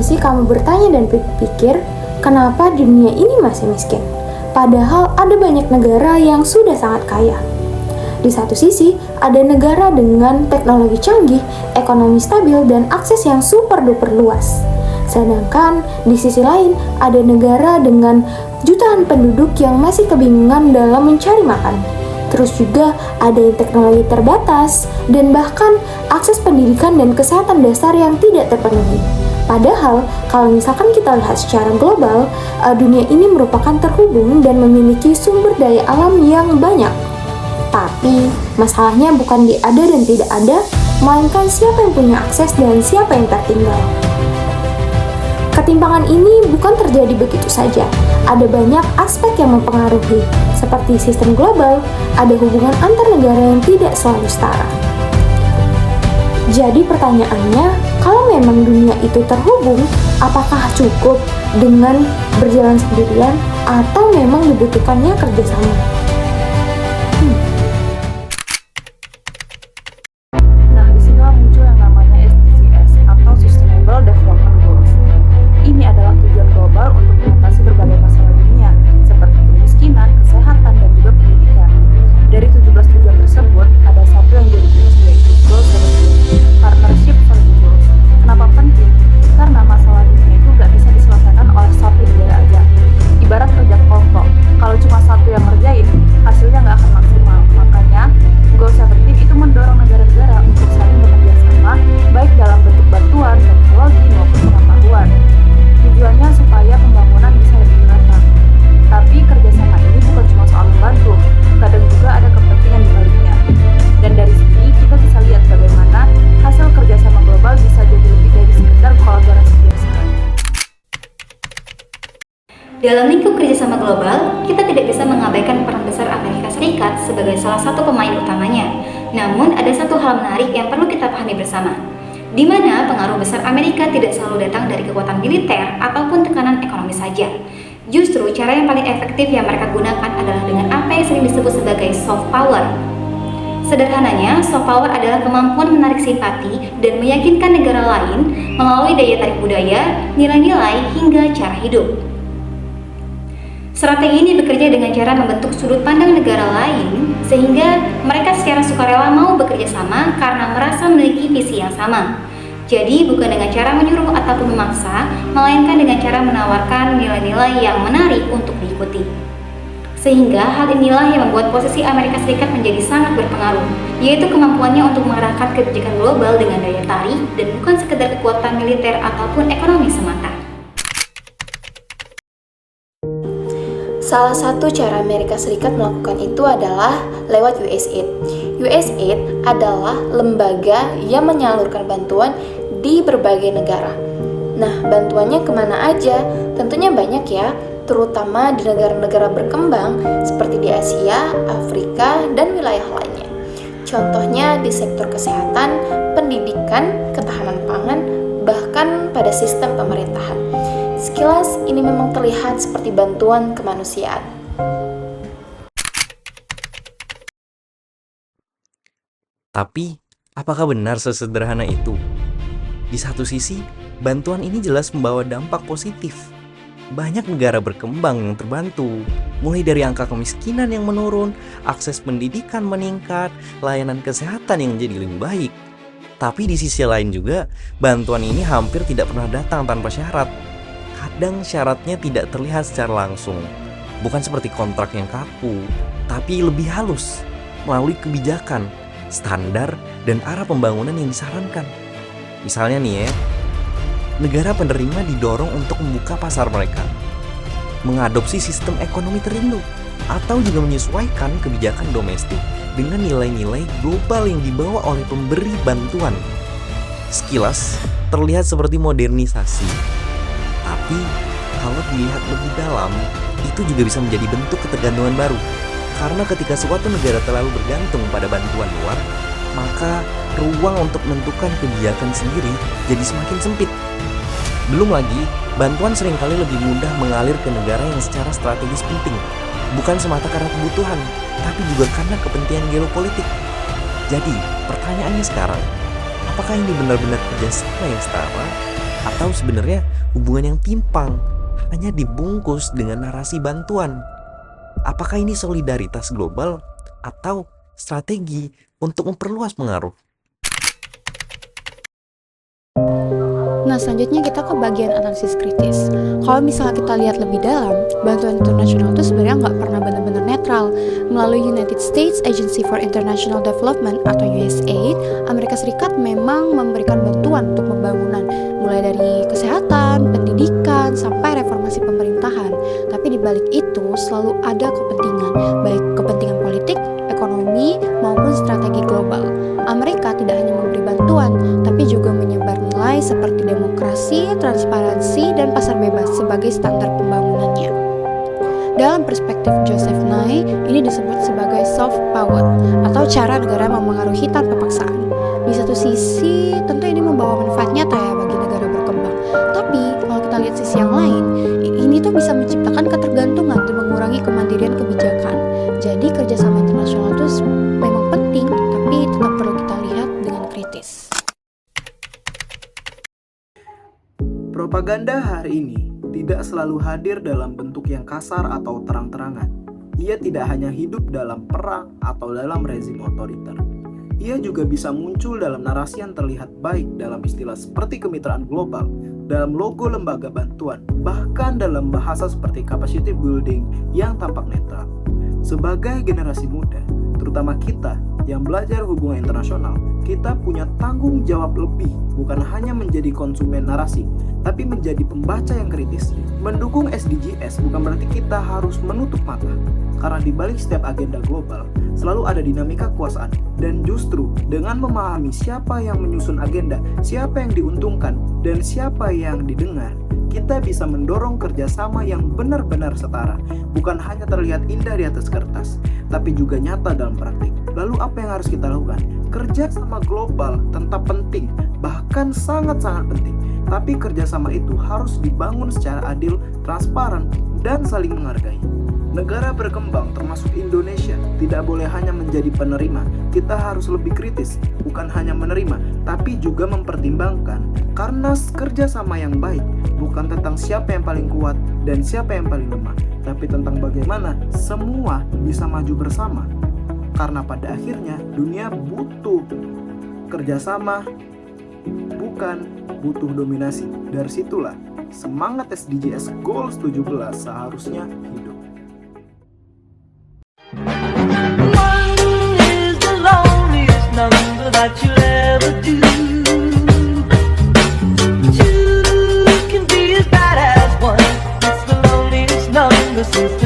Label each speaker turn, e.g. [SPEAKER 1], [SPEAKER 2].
[SPEAKER 1] nggak sih kamu bertanya dan berpikir, kenapa dunia ini masih miskin? Padahal ada banyak negara yang sudah sangat kaya. Di satu sisi, ada negara dengan teknologi canggih, ekonomi stabil, dan akses yang super duper luas. Sedangkan di sisi lain, ada negara dengan jutaan penduduk yang masih kebingungan dalam mencari makan. Terus juga ada yang teknologi terbatas, dan bahkan akses pendidikan dan kesehatan dasar yang tidak terpenuhi. Padahal, kalau misalkan kita lihat secara global, dunia ini merupakan terhubung dan memiliki sumber daya alam yang banyak. Tapi, masalahnya bukan di ada dan tidak ada, melainkan siapa yang punya akses dan siapa yang tertinggal. Ketimpangan ini bukan terjadi begitu saja. Ada banyak aspek yang mempengaruhi, seperti sistem global, ada hubungan antar negara yang tidak selalu setara. Jadi pertanyaannya, kalau memang dunia itu terhubung, apakah cukup dengan berjalan sendirian atau memang dibutuhkannya kerjasama?
[SPEAKER 2] Nah, disinilah muncul yang namanya SDGs atau Sustainable Development Goals. Ini adalah tujuan global untuk mengatasi berbagai masalah dunia, seperti kemiskinan, kesehatan, dan juga pendidikan. Dari 17 tujuan tersebut, ada satu yang jadi kunci, yaitu Goal 17, Partnership for the Goals. Kenapa penting? Karena masalah dunia itu gak bisa diselesaikan oleh satu negara aja. Ibarat kerja kelompok, kalau cuma satu yang ngerjain, hasilnya gak akan maksimal. Makanya, Goal 17 itu mendorong negara-negara untuk saling bekerja sama, baik dalam bentuk bantuan, teknologi, maupun pengetahuan. Tujuannya supaya pembangunan bisa lebih merata. Tapi kerjasama ini bukan cuma soal membantu, kadang juga ada kepentingan di baliknya. Dan dari sini kita bisa lihat bagaimana hasil kerjasama global bisa jadi lebih dari sekedar kolaborasi biasa.
[SPEAKER 3] Dalam lingkup kerjasama global, kita tidak bisa mengabaikan peran besar Amerika Serikat sebagai salah satu pemain utamanya. Namun, ada satu hal menarik yang perlu kita pahami bersama, di mana pengaruh besar Amerika tidak selalu datang dari kekuatan militer ataupun tekanan ekonomi saja. Justru, cara yang paling efektif yang mereka gunakan adalah dengan apa yang sering disebut sebagai soft power. Sederhananya, soft power adalah kemampuan menarik simpati dan meyakinkan negara lain melalui daya tarik budaya, nilai-nilai, hingga cara hidup. Strategi ini bekerja dengan cara membentuk sudut pandang negara lain sehingga mereka secara sukarela mau bekerja sama karena merasa memiliki visi yang sama. Jadi bukan dengan cara menyuruh ataupun memaksa, melainkan dengan cara menawarkan nilai-nilai yang menarik untuk diikuti. Sehingga hal inilah yang membuat posisi Amerika Serikat menjadi sangat berpengaruh, yaitu kemampuannya untuk mengarahkan kebijakan global dengan daya tarik dan bukan sekedar kekuatan militer ataupun ekonomi semata.
[SPEAKER 1] Salah satu cara Amerika Serikat melakukan itu adalah lewat USAID. USAID adalah lembaga yang menyalurkan bantuan di berbagai negara. Nah, bantuannya kemana aja? Tentunya banyak ya, terutama di negara-negara berkembang seperti di Asia, Afrika, dan wilayah lainnya. Contohnya di sektor kesehatan, pendidikan, ketahanan pangan, bahkan pada sistem pemerintahan. Sekilas ini memang terlihat seperti bantuan kemanusiaan.
[SPEAKER 4] Tapi, apakah benar sesederhana itu? Di satu sisi, bantuan ini jelas membawa dampak positif. Banyak negara berkembang yang terbantu, mulai dari angka kemiskinan yang menurun, akses pendidikan meningkat, layanan kesehatan yang jadi lebih baik. Tapi di sisi lain juga, bantuan ini hampir tidak pernah datang tanpa syarat. Kadang syaratnya tidak terlihat secara langsung, bukan seperti kontrak yang kaku, tapi lebih halus, melalui kebijakan, standar, dan arah pembangunan yang disarankan. Misalnya nih ya, negara penerima didorong untuk membuka pasar mereka, mengadopsi sistem ekonomi terinduk, atau juga menyesuaikan kebijakan domestik dengan nilai-nilai global yang dibawa oleh pemberi bantuan. Sekilas terlihat seperti modernisasi, tapi kalau dilihat lebih dalam, itu juga bisa menjadi bentuk ketergantungan baru. Karena ketika suatu negara terlalu bergantung pada bantuan luar, maka ruang untuk menentukan kebijakan sendiri jadi semakin sempit. Belum lagi, bantuan seringkali lebih mudah mengalir ke negara yang secara strategis penting, bukan semata karena kebutuhan, tapi juga karena kepentingan geopolitik. Jadi, pertanyaannya sekarang, apakah ini benar-benar kerjasama yang setara? Atau sebenarnya hubungan yang timpang hanya dibungkus dengan narasi bantuan? Apakah ini solidaritas global atau strategi untuk memperluas pengaruh?
[SPEAKER 5] Nah, selanjutnya kita ke bagian analisis kritis. Kalau misalnya kita lihat lebih dalam, bantuan internasional itu sebenarnya nggak pernah benar-benar netral. Melalui United States Agency for International Development atau USAID, Amerika Serikat memang memberikan bantuan untuk pembangunan, mulai dari kesehatan, pendidikan, sampai reformasi pemerintahan. Tapi di balik itu selalu ada kepentingan, baik kepentingan politik, ekonomi, maupun strategi global. Amerika tidak hanya memberi bantuan, tapi juga menyebar nilai seperti demokrasi, transparansi, dan pasar bebas sebagai standar pembangunannya. Dalam perspektif Joseph Nye, ini disebut sebagai soft power atau cara negara memengaruhi tanpa paksaan. Di satu sisi, tentu ini membawa manfaat nyata ya bagi negara berkembang. Tapi kalau kita lihat sisi yang lain, ini tuh bisa menciptakan ketergantungan dan mengurangi kemandirian kebijakan. Jadi kerjasama internasional itu memang penting, tapi tetap perlu kita lihat dengan kritis.
[SPEAKER 6] Propaganda hari ini tidak selalu hadir dalam bentuk yang kasar atau terang-terangan. Ia tidak hanya hidup dalam perang atau dalam rezim otoriter. Ia juga bisa muncul dalam narasi yang terlihat baik dalam istilah seperti kemitraan global, dalam logo lembaga bantuan, bahkan dalam bahasa seperti capacity building yang tampak netral. Sebagai generasi muda, terutama kita yang belajar hubungan internasional, kita punya tanggung jawab lebih, bukan hanya menjadi konsumen narasi, tapi menjadi pembaca yang kritis. Mendukung SDGs bukan berarti kita harus menutup mata, karena di balik setiap agenda global selalu ada dinamika kekuasaan, dan justru dengan memahami siapa yang menyusun agenda, siapa yang diuntungkan, dan siapa yang didengar, kita bisa mendorong kerjasama yang benar-benar setara, bukan hanya terlihat indah di atas kertas, tapi juga nyata dalam praktik. Lalu apa yang harus kita lakukan? Kerjasama global tetap penting, bahkan sangat-sangat penting. Tapi kerjasama itu harus dibangun secara adil, transparan, dan saling menghargai. Negara berkembang termasuk Indonesia tidak boleh hanya menjadi penerima. Kita harus lebih kritis, bukan hanya menerima, tapi juga mempertimbangkan. Karena kerjasama yang baik bukan tentang siapa yang paling kuat dan siapa yang paling lemah, tapi tentang bagaimana semua bisa maju bersama. Karena pada akhirnya dunia butuh kerjasama, bukan butuh dominasi. Dari situlah semangat SDGs Goals 17 seharusnya hidup.
[SPEAKER 7] That you'll ever do. Two can be as bad as one. It's the loneliest number since